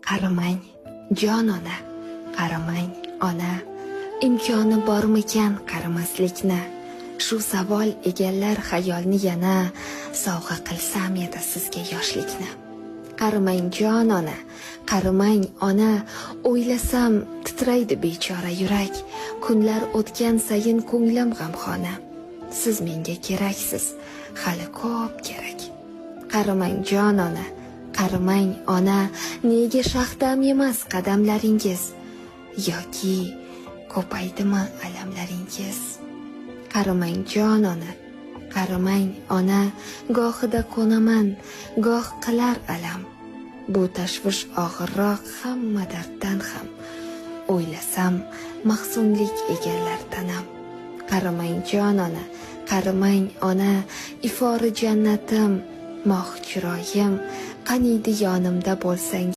Qaramang, jon ona, qaramang ona, imkoni bormikan qaramaslikni? Shu savol egallar xayolni yana, sovg'a qilsam edi sizga yoshlikni. Qaramang jon ona, qaramang ona, o'ylasam titraydi bechora yurak. Kunlar o'tgan sayin ko'nglim g'amxona. Siz menga keraksiz, hali ko'p kerak. Qaramang jon ona, qaramang ona, nega shaxdam emas qadamlaringiz? Yoki ko'paydimi alamlaringiz? Qaramang jon ona, qaramang ona, gohida ko'naman, goh qilar alam. Bu tashvish og'irroq hamma darddan ham. O'ylasam mahzunlik egallar tanam. Qaramang jon ona, qaramang ona, ifori jannatim, moh chiroyim, qaniydi yonimda bo'lsang